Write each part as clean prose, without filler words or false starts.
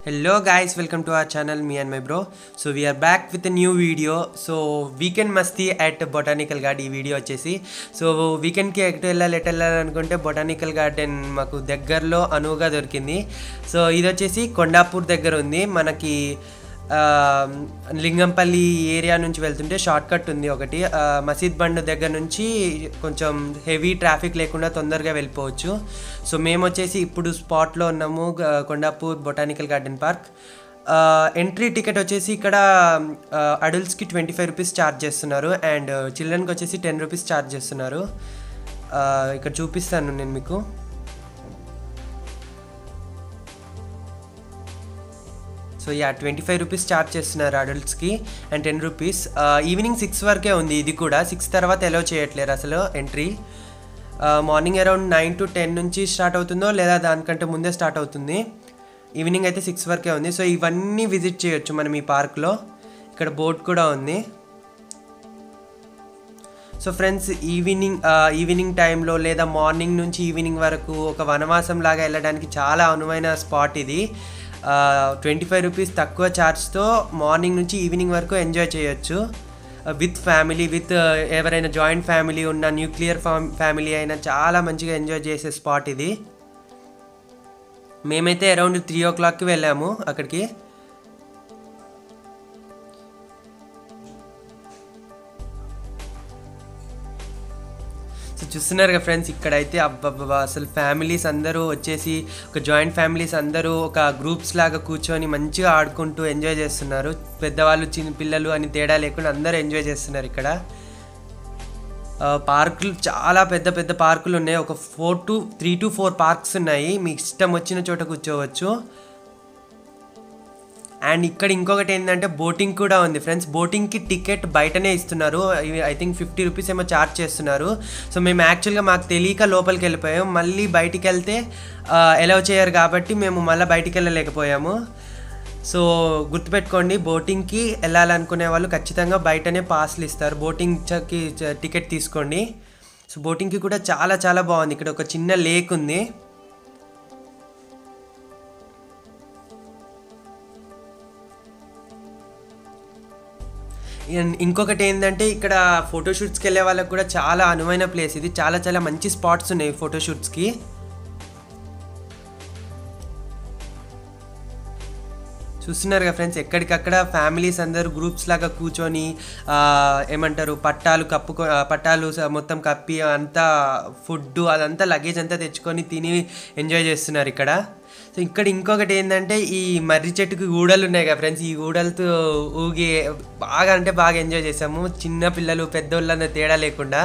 Hello guys, welcome to our channel, me and my bro. So we are back with a new video. So weekend masti at Botanical Garden video వచ్చేసి so వీకెండ్కి ఎటు వెళ్ళాలనుకుంటే botanical garden మాకు దగ్గరలో అనువుగా దొరికింది. So ఇది వచ్చేసి కొండాపూర్ దగ్గర ఉంది. మనకి లింగంపల్లి ఏరియా నుంచి వెళ్తుంటే షార్ట్ కట్ ఉంది ఒకటి. మసీద్ బండ్ దగ్గర నుంచి కొంచెం హెవీ ట్రాఫిక్ లేకుండా తొందరగా వెళ్ళిపోవచ్చు. సో మేము వచ్చేసి ఇప్పుడు స్పాట్లో ఉన్నాము, Kondapur botanical garden park. Entry ticket వచ్చేసి ఇక్కడ అడల్ట్స్కి 25 రూపీస్ ఛార్జ్ చేస్తున్నారు అండ్ చిల్డ్రన్కి వచ్చేసి 10 రూపీస్ ఛార్జ్ చేస్తున్నారు. ఇక్కడ చూపిస్తాను నేను మీకు. సో 25 రూపీస్ ఛార్జ్ చేస్తున్నారు అడల్ట్స్కి అండ్ 10 రూపీస్. ఈవినింగ్ 6 వరకే ఉంది, ఇది కూడా 6 తర్వాత అలౌ చేయట్లేరు అసలు ఎంట్రీ. మార్నింగ్ అరౌండ్ 9 to 10 నుంచి స్టార్ట్ అవుతుందో లేదా దానికంటే ముందే స్టార్ట్ అవుతుంది. ఈవినింగ్ అయితే 6 వరకే ఉంది. సో ఇవన్నీ విజిట్ చేయొచ్చు మనం ఈ పార్క్లో. ఇక్కడ బోట్ కూడా ఉంది. సో ఫ్రెండ్స్, ఈవినింగ్ టైంలో లేదా మార్నింగ్ నుంచి ఈవినింగ్ వరకు ఒక వనవాసం లాగా వెళ్ళడానికి చాలా అనువైన స్పాట్ ఇది. 25 రూపీస్ తక్కువ ఛార్జ్తో మార్నింగ్ నుంచి ఈవినింగ్ వరకు ఎంజాయ్ చేయొచ్చు విత్ ఫ్యామిలీ, విత్ ఎవరైనా జాయింట్ ఫ్యామిలీ ఉన్న న్యూక్లియర్ ఫ్యామిలీ అయినా చాలా మంచిగా ఎంజాయ్ చేసే స్పాట్ ఇది. మేమైతే అరౌండ్ 3 o'clockకి వెళ్ళాము అక్కడికి. సో చూస్తున్నారు కదా ఫ్రెండ్స్, ఇక్కడైతే అబ్బబ్బా అసలు ఫ్యామిలీస్ అందరూ వచ్చేసి ఒక జాయింట్ ఫ్యామిలీస్ అందరూ ఒక గ్రూప్స్ లాగా కూర్చొని మంచిగా ఆడుకుంటూ ఎంజాయ్ చేస్తున్నారు. పెద్దవాళ్ళు చిన్న పిల్లలు అని తేడా లేకుండా అందరూ ఎంజాయ్ చేస్తున్నారు ఇక్కడ. పార్కులు చాలా పెద్ద పెద్ద పార్కులు ఉన్నాయి. ఒక 3 to 4 పార్క్స్ ఉన్నాయి. మీకు ఇష్టం వచ్చిన చోట కూర్చోవచ్చు. అండ్ ఇక్కడ ఇంకొకటి ఏంటంటే బోటింగ్ కూడా ఉంది ఫ్రెండ్స్. బోటింగ్కి టికెట్ బయటనే ఇస్తున్నారు. ఐ థింక్ 50 రూపీస్ ఏమో ఛార్జ్ చేస్తున్నారు. సో మేము యాక్చువల్గా మాకు తెలియక లోపలికి వెళ్ళిపోయాము. మళ్ళీ బయటికి వెళ్తే అలౌ చేయరు కాబట్టి మేము మళ్ళీ బయటికి వెళ్ళలేకపోయాము. సో గుర్తుపెట్టుకోండి, బోటింగ్కి వెళ్ళాలనుకునే వాళ్ళు ఖచ్చితంగా బయటనే పాస్లు ఇస్తారు. బోటింగ్కి టికెట్ తీసుకోండి. సో బోటింగ్కి కూడా చాలా చాలా బాగుంది. ఇక్కడ ఒక చిన్న లేక్ ఉంది. ఇంకొకటి ఏంటంటే ఇక్కడ ఫోటోషూట్స్కి వెళ్ళే వాళ్ళకి కూడా చాలా అనువైన ప్లేస్ ఇది. చాలా చాలా మంచి స్పాట్స్ ఉన్నాయి ఫోటోషూట్స్కి. చూస్తున్నారు కదా ఫ్రెండ్స్, ఎక్కడికక్కడ ఫ్యామిలీస్ అందరూ గ్రూప్స్ లాగా కూర్చొని ఏమంటారు పట్టాలు మొత్తం కప్పి అంతా ఫుడ్ అదంతా లగేజ్ అంతా తెచ్చుకొని తిని ఎంజాయ్ చేస్తున్నారు ఇక్కడ. సో ఇక్కడ ఇంకొకటి ఏంటంటే ఈ మర్రి చెట్టుకి ఊడలు ఉన్నాయి కదా ఫ్రెండ్స్, ఈ ఊడలతో ఊగి బాగా ఎంజాయ్ చేసాము. చిన్న పిల్లలు పెద్దోళ్ళన్న తేడా లేకుండా.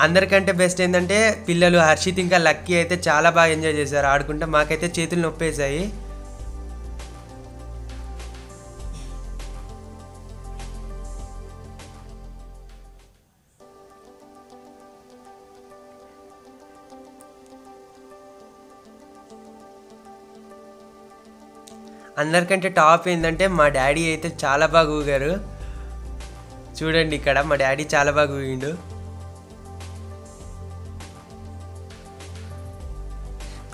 అందరికంటే బెస్ట్ ఏంటంటే పిల్లలు హర్షిత్ ఇంకా లక్కీ అయితే చాలా బాగా ఎంజాయ్ చేశారు ఆడుకుంటా. మాకైతే చేతులు నొప్పేసాయి. అందరికంటే టాప్ ఏంటంటే మా డాడీ అయితే చాలా బాగా ఊగారు. చూడండి, ఇక్కడ మా డాడీ చాలా బాగా ఊగిండు.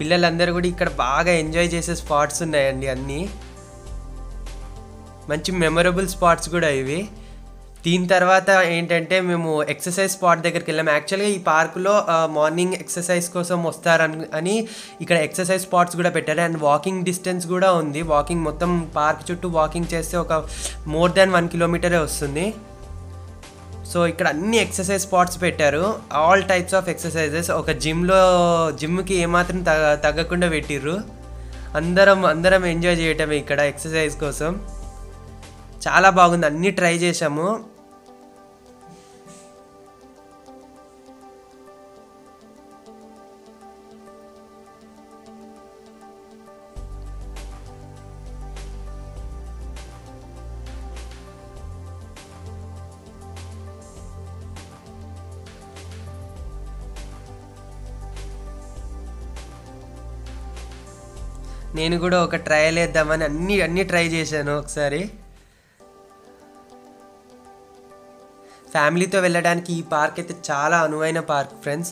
పిల్లలందరూ కూడా ఇక్కడ బాగా ఎంజాయ్ చేసే స్పాట్స్ ఉన్నాయండి. అన్నీ మంచి మెమొరబుల్ స్పాట్స్ కూడా ఇవి. దీని తర్వాత ఏంటంటే మేము ఎక్సర్సైజ్ స్పాట్ దగ్గరికి వెళ్ళాము. యాక్చువల్గా ఈ పార్కులో మార్నింగ్ ఎక్సర్సైజ్ కోసం వస్తారని ఇక్కడ ఎక్సర్సైజ్ స్పాట్స్ కూడా పెట్టారు. అండ్ వాకింగ్ డిస్టెన్స్ కూడా ఉంది. వాకింగ్ మొత్తం పార్క్ చుట్టూ వాకింగ్ చేస్తే ఒక more than 1 kilometer వస్తుంది. సో ఇక్కడ అన్ని ఎక్సర్సైజ్ స్పాట్స్ పెట్టారు. All types of exercises. ఒక జిమ్కి ఏమాత్రం తగ్గకుండా పెట్టిర్రు. అందరం ఎంజాయ్ చేయటమే ఇక్కడ ఎక్సర్సైజ్ కోసం. చాలా బాగుంది, అన్నీ ట్రై చేసాము. నేను కూడా ఒక ట్రయల్ వేద్దామని అన్నీ ట్రై చేశాను ఒకసారి. ఫ్యామిలీతో వెళ్ళడానికి ఈ పార్క్ అయితే చాలా అనువైన park friends.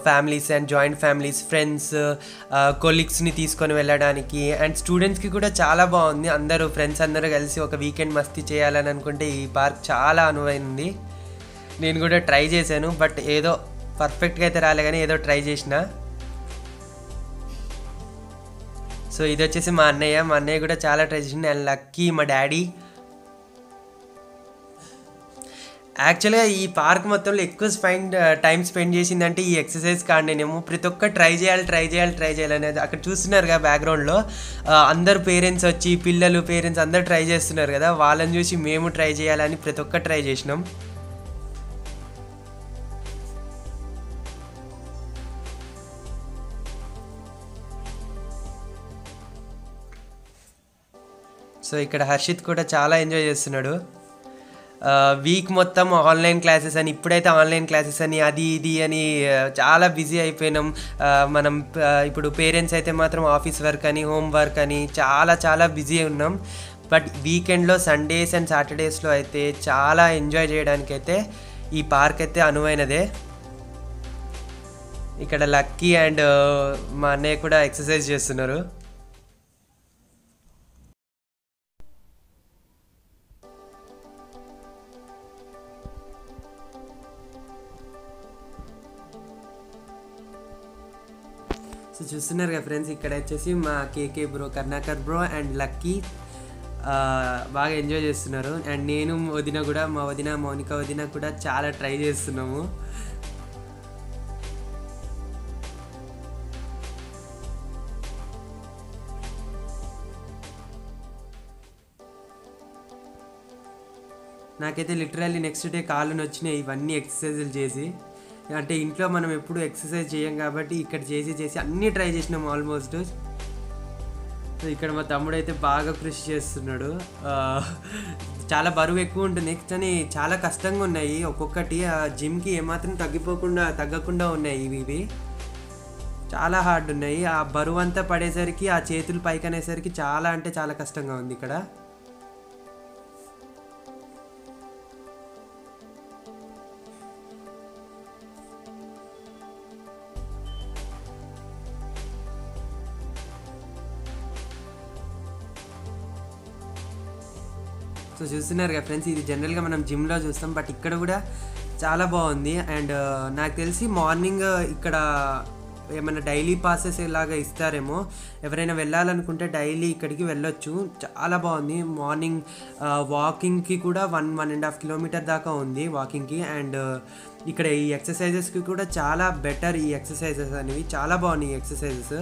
Families and joint families, friends, కొలీగ్స్ని తీసుకొని వెళ్ళడానికి అండ్ స్టూడెంట్స్కి కూడా చాలా బాగుంది. అందరూ ఫ్రెండ్స్ అందరూ కలిసి ఒక వీకెండ్ మస్తీ చేయాలని అనుకుంటే ఈ పార్క్ చాలా అనువైంది. నేను కూడా ట్రై చేశాను, బట్ ఏదో పర్ఫెక్ట్గా అయితే రాలే కానీ ఏదో ట్రై చేసిన. సో ఇది వచ్చేసి మా అన్నయ్య కూడా చాలా ట్రై చేసింది. అండ్ లక్కీ మా డాడీ. యాక్చువల్గా ఈ పార్క్ మొత్తంలో ఎక్కువ టైం స్పెండ్ చేసిందంటే ఈ ఎక్సర్సైజ్ కాడనేమో. ప్రతి ఒక్క ట్రై చేయాలి అనేది అక్కడ చూస్తున్నారుగా బ్యాక్గ్రౌండ్లో అందరు పేరెంట్స్ వచ్చి, పిల్లలు పేరెంట్స్ అందరు ట్రై చేస్తున్నారు కదా, వాళ్ళని చూసి మేము ట్రై చేయాలని ప్రతి ఒక్క ట్రై చేసినాం. సో ఇక్కడ హర్షిత్ కూడా చాలా ఎంజాయ్ చేస్తున్నాడు. వీక్ మొత్తం ఆన్లైన్ క్లాసెస్ అని, ఇప్పుడైతే ఆన్లైన్ క్లాసెస్ అని, అది ఇది అని చాలా బిజీ అయిపోయినాం. మనం ఇప్పుడు పేరెంట్స్ అయితే మాత్రం ఆఫీస్ వర్క్ అని, హోమ్ వర్క్ అని చాలా బిజీ ఉన్నాం. బట్ వీకెండ్లో సండేస్ అండ్ సాటర్డేస్లో అయితే చాలా ఎంజాయ్ చేయడానికైతే ఈ పార్క్ అయితే అనువైనదే. ఇక్కడ లక్కీ అండ్ మా అన్నయ్య కూడా ఎక్సర్సైజ్ చేస్తున్నారు. సో చూస్తున్నారు కదా ఫ్రెండ్స్, ఇక్కడ వచ్చేసి మా KK bro, Karnakar bro and Lucky బాగా ఎంజాయ్ చేస్తున్నారు. అండ్ నేను వదిన కూడా, మా వదిన మౌనిక వదిన కూడా చాలా ట్రై చేస్తున్నాము. నాకైతే లిటరల్లీ నెక్స్ట్ డే కాళ్ళు నొచ్చినాయి ఇవన్నీ ఎక్సర్సైజులు చేసి. అంటే ఇంట్లో మనం ఎప్పుడు ఎక్సర్సైజ్ చేయం కాబట్టి ఇక్కడ చేసి అన్నీ ట్రై చేసినాం ఆల్మోస్ట్. సో ఇక్కడ మా తమ్ముడు అయితే బాగా కృషి చేస్తున్నాడు. చాలా బరువు ఎక్కువ ఉంటుంది కానీ చాలా కష్టంగా ఉన్నాయి ఒక్కొక్కటి. జిమ్కి ఏమాత్రం తగ్గకుండా ఉన్నాయి ఇవి చాలా హార్డ్ ఉన్నాయి. ఆ బరువు అంతా పడేసరికి, ఆ చేతులు పైకి అనేసరికి చాలా అంటే చాలా కష్టంగా ఉంది ఇక్కడ. సో చూస్తున్నారు కదా ఫ్రెండ్స్, ఇది జనరల్గా మనం జిమ్లో చూస్తాం, బట్ ఇక్కడ కూడా చాలా బాగుంది. అండ్ నాకు తెలిసి మార్నింగ్ ఇక్కడ ఏమైనా డైలీ పాసెస్ ఇలాగా ఇస్తారేమో. ఎవరైనా వెళ్ళాలనుకుంటే డైలీ ఇక్కడికి వెళ్ళొచ్చు. చాలా బాగుంది. మార్నింగ్ వాకింగ్కి కూడా 1.5 కిలోమీటర్ దాకా ఉంది వాకింగ్కి. అండ్ ఇక్కడ ఈ ఎక్సర్సైజెస్కి కూడా చాలా బెటర్. ఈ ఎక్సర్సైజెస్ అనేవి చాలా బాగున్నాయి ఈ ఎక్సర్సైజెస్.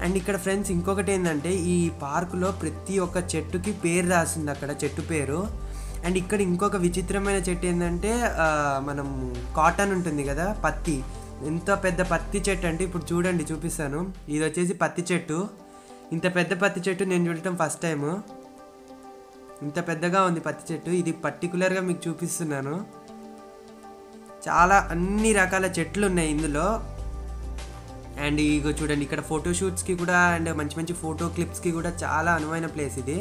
అండ్ ఇక్కడ ఫ్రెండ్స్ ఇంకొకటి ఏంటంటే, ఈ పార్కులో ప్రతి ఒక్క చెట్టుకి పేరు రాసింది అక్కడ, చెట్టు పేరు. అండ్ ఇక్కడ ఇంకొక విచిత్రమైన చెట్టు ఏంటంటే, మనం కాటన్ ఉంటుంది కదా, పత్తి. ఎంత పెద్ద పత్తి చెట్టు అంటే ఇప్పుడు చూడండి, చూపిస్తాను. ఇది వచ్చేసి పత్తి చెట్టు. ఇంత పెద్ద పత్తి చెట్టు నేను చూడటం ఫస్ట్ టైము. ఇంత పెద్దగా ఉంది పత్తి చెట్టు. ఇది పర్టికులర్గా మీకు చూపిస్తున్నాను. చాలా అన్ని రకాల చెట్లు ఉన్నాయి ఇందులో. అండ్ ఇగో చూడండి, ఇక్కడ ఫోటోషూట్స్కి కూడా అండ్ మంచి ఫోటో క్లిప్స్కి కూడా చాలా అనువైన ప్లేస్ ఇది.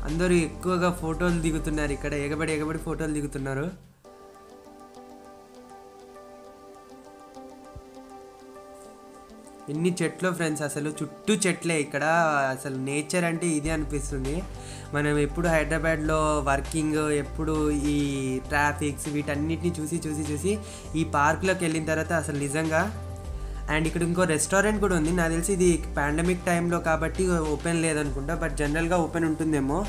అందరూ ఎక్కువగా ఫోటోలు దిగుతున్నారు ఇక్కడ, ఎగబడి ఫోటోలు దిగుతున్నారు. ఎన్ని చెట్లు ఫ్రెండ్స్, అసలు చుట్టూ చెట్లే ఇక్కడ. అసలు నేచర్ అంటే ఇదే అనిపిస్తుంది. మనం ఎప్పుడు హైదరాబాద్లో వర్కింగ్, ఎప్పుడు ఈ ట్రాఫిక్స్ వీటన్నిటిని చూసి ఈ పార్క్లోకి వెళ్ళిన తర్వాత అసలు నిజంగా. అండ్ ఇక్కడ ఇంకో రెస్టారెంట్ కూడా ఉంది. నాకు తెలిసి ఇది పాండమిక్ టైంలో కాబట్టి ఓపెన్ లేదనుకుంటా, బట్ జనరల్గా ఓపెన్ ఉంటుందేమో.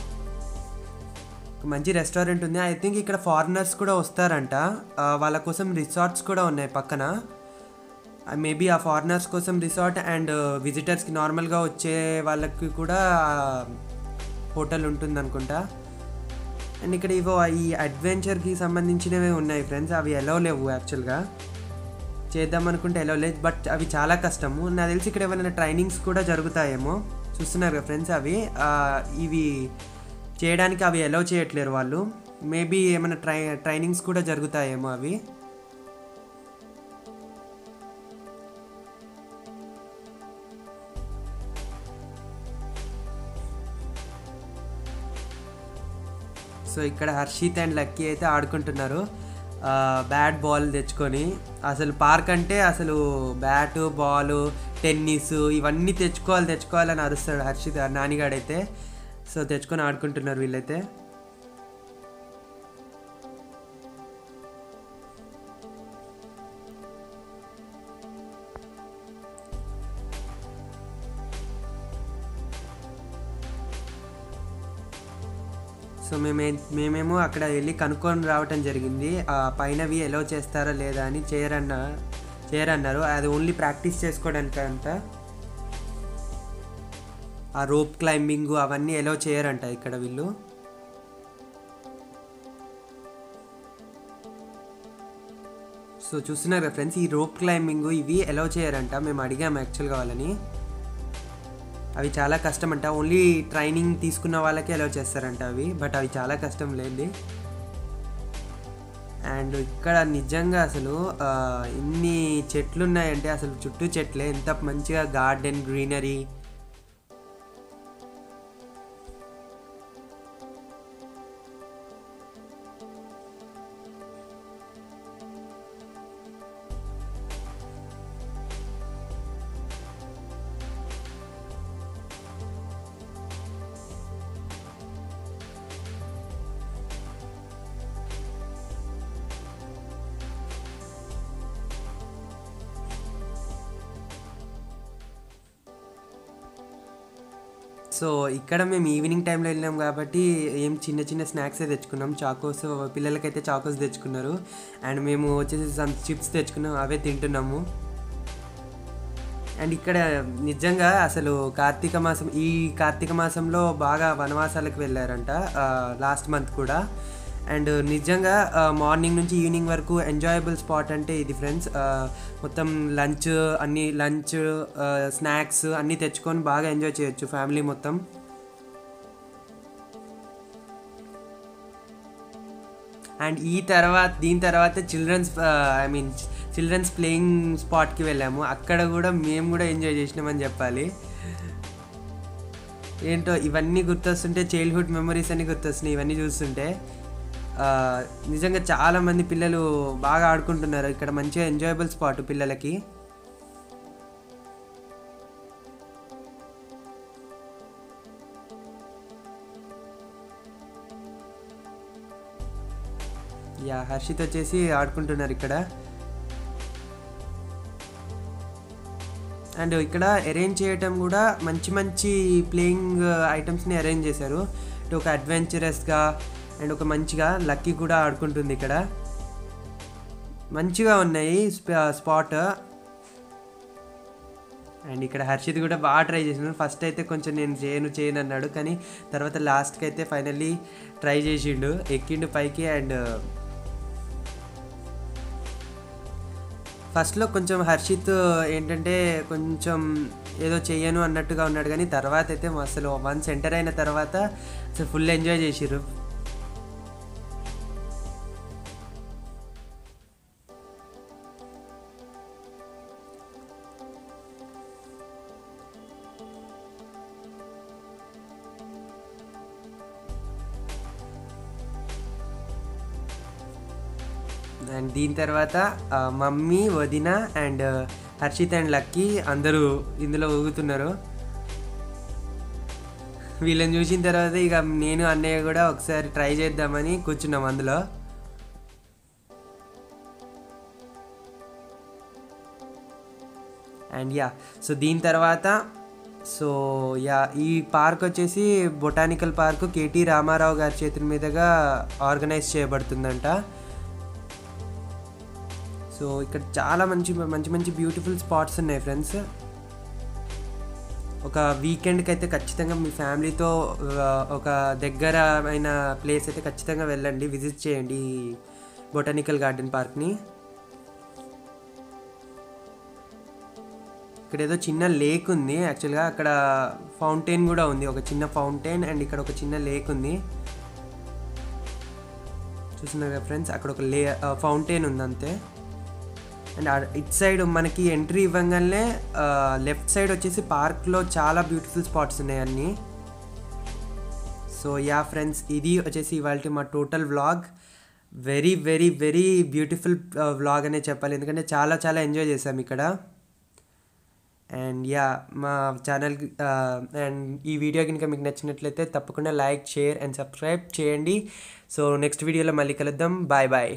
మంచి రెస్టారెంట్ ఉంది. ఐ థింక్ ఇక్కడ ఫారినర్స్ కూడా వస్తారంట. వాళ్ళ కోసం రిసార్ట్స్ కూడా ఉన్నాయి పక్కన. మేబీ ఆ ఫారినర్స్ కోసం రిసార్ట్ అండ్ విజిటర్స్కి నార్మల్గా వచ్చే వాళ్ళకి కూడా హోటల్ ఉంటుంది అనుకుంటా. అండ్ ఇక్కడ ఇవో ఈ అడ్వెంచర్కి సంబంధించినవే ఉన్నాయి ఫ్రెండ్స్. అవి ఎలో లేవు, యాక్చువల్గా చేద్దామనుకుంటే ఎలో లేదు, బట్ అవి చాలా కష్టము. నాకు తెలిసి ఇక్కడ ఏమైనా ట్రైనింగ్స్ కూడా జరుగుతాయేమో. చూస్తున్నారు కదా ఫ్రెండ్స్, ఇవి చేయడానికి అవి ఎలో చేయట్లేరు వాళ్ళు. మేబీ ఏమైనా ట్రైనింగ్స్ కూడా జరుగుతాయేమో అవి. సో ఇక్కడ హర్షిత్ అండ్ లక్కీ అయితే ఆడుకుంటున్నారు బ్యాట్ బాల్ తెచ్చుకొని. అసలు పార్క్ అంటే అసలు బ్యాటు బాలు టెన్నిస్ ఇవన్నీ తెచ్చుకోవాలని అరుస్తాడు హర్షిత్ నానిగాడైతే. సో తెచ్చుకొని ఆడుకుంటున్నారు వీళ్ళైతే. సో మేమేమో అక్కడ వెళ్ళి కనుక్కొని రావటం జరిగింది. పైనవి ఎలా చేస్తారో లేదా అని చేయరన్నారు. అది ఓన్లీ ప్రాక్టీస్ చేసుకోవడానికంట. ఆ రోప్ క్లైంబింగ్ అవన్నీ ఎలా చేయరంట ఇక్కడ వీళ్ళు. సో చూస్తున్నారు కదా ఫ్రెండ్స్, ఈ రోప్ క్లైంబింగ్ ఇవి ఎలా చేయరంట. మేము అడిగాము యాక్చువల్గా వాళ్ళని. అవి చాలా కష్టం అంట. ఓన్లీ ట్రైనింగ్ తీసుకున్న వాళ్ళకే అలౌ చేస్తారంట అవి. బట్ అవి చాలా కష్టం లేదు. అండ్ ఇక్కడ నిజంగా అసలు ఇన్ని చెట్లు ఉన్నాయంటే అసలు చుట్టూ చెట్లే. ఎంత మంచిగా గార్డెన్ గ్రీనరీ. సో ఇక్కడ మేము ఈవినింగ్ టైంలో వెళ్ళాం కాబట్టి ఏం చిన్న చిన్న స్నాక్సే తెచ్చుకున్నాం. చాకోస్ పిల్లలకైతే చాకోస్ తెచ్చుకున్నారు. అండ్ మేము వచ్చేసి సమ్ చిప్స్ తెచ్చుకున్నాం, అవే తింటున్నాము. అండ్ ఇక్కడ నిజంగా అసలు ఈ కార్తీక మాసంలో బాగా వనవాసాలకు వెళ్ళారంట లాస్ట్ మంత్ కూడా. అండ్ నిజంగా మార్నింగ్ నుంచి ఈవినింగ్ వరకు ఎంజాయబుల్ స్పాట్ అంటే ఇది ఫ్రెండ్స్. మొత్తం లంచ్ స్నాక్స్ అన్నీ తెచ్చుకొని బాగా ఎంజాయ్ చేయొచ్చు ఫ్యామిలీ మొత్తం. అండ్ దీని తర్వాత చిల్డ్రన్స్ ప్లేయింగ్ స్పాట్కి వెళ్ళాము. అక్కడ కూడా మేము కూడా ఎంజాయ్ చేసినామని చెప్పాలి. ఏంటో ఇవన్నీ గుర్తొస్తుంటే చైల్డ్హుడ్ మెమరీస్ అన్నీ గుర్తొస్తున్నాయి ఇవన్నీ చూస్తుంటే. నిజంగా చాలామంది పిల్లలు బాగా ఆడుకుంటున్నారు ఇక్కడ. మంచిగా ఎంజాయబుల్ స్పాట్ పిల్లలకి. హర్షిత్ వచ్చేసి ఆడుకుంటున్నారు ఇక్కడ. అండ్ ఇక్కడ అరేంజ్ చేయటం కూడా మంచి ప్లేయింగ్ ఐటమ్స్ని అరేంజ్ చేశారు. ఒక అడ్వెంచరస్గా అండ్ ఒక మంచిగా లక్కీ కూడా ఆడుకుంటుంది ఇక్కడ. మంచిగా ఉన్నాయి స్పాట్. అండ్ ఇక్కడ హర్షిత్ కూడా బాగా ట్రై చేసినాడు. ఫస్ట్ అయితే కొంచెం నేను చేయను అన్నాడు, కానీ తర్వాత లాస్ట్కి అయితే ఫైనల్లీ ట్రై చేసిండు, ఎక్కిండు పైకి. అండ్ ఫస్ట్లో కొంచెం హర్షిత్ ఏంటంటే కొంచెం ఏదో చెయ్యను అన్నట్టుగా ఉన్నాడు, కానీ తర్వాత అయితే అసలు వన్స్ ఎంటర్ అయిన తర్వాత అసలు ఫుల్ ఎంజాయ్ చేసిర్రు. అండ్ దీని తర్వాత మమ్మీ, వదిన అండ్ హర్షిత్ అండ్ లక్కీ అందరూ ఇందులో ఊగుతున్నారు. వీళ్ళని చూసిన తర్వాత ఇక నేను అన్నయ్య కూడా ఒకసారి ట్రై చేద్దామని కూర్చున్నాం అందులో. అండ్ సో దీని తర్వాత ఈ పార్క్ వచ్చేసి బొటానికల్ పార్క్ కేటీ రామారావు గారి చేతుల మీదుగా ఆర్గనైజ్ చేయబడుతుందంట. సో ఇక్కడ చాలా మంచి బ్యూటిఫుల్ స్పాట్స్ ఉన్నాయి ఫ్రెండ్స్. ఒక వీకెండ్కి అయితే ఖచ్చితంగా మీ ఫ్యామిలీతో ఒక దగ్గర అయిన ప్లేస్ అయితే ఖచ్చితంగా వెళ్ళండి, విజిట్ చేయండి బొటానికల్ గార్డెన్ పార్క్ని. ఇక్కడ ఏదో చిన్న లేక్ ఉంది యాక్చువల్గా. అక్కడ ఫౌంటైన్ కూడా ఉంది, ఒక చిన్న ఫౌంటైన్. అండ్ ఇక్కడ ఒక చిన్న లేక్ ఉంది, చూస్తున్నారు కదా ఫ్రెండ్స్. అక్కడ ఒక ఫౌంటైన్ ఉంది అంతే. అండ్ ఇట్ సైడ్ మనకి ఎంట్రీ ఇవ్వగానే లెఫ్ట్ సైడ్ వచ్చేసి పార్క్లో చాలా బ్యూటిఫుల్ స్పాట్స్ ఉన్నాయి అన్నీ. సో యా ఫ్రెండ్స్, ఇది వచ్చేసి ఇవాళ మా total vlog. Very very very beautiful vlog అనే చెప్పాలి, ఎందుకంటే చాలా చాలా ఎంజాయ్ చేసాం ఇక్కడ. అండ్ యా, మా ఛానల్ అండ్ ఈ వీడియో కనుక మీకు నచ్చినట్లయితే తప్పకుండా లైక్, షేర్ అండ్ సబ్స్క్రైబ్ చేయండి. సో నెక్స్ట్ వీడియోలో మళ్ళీ కలుద్దాం. Bye bye.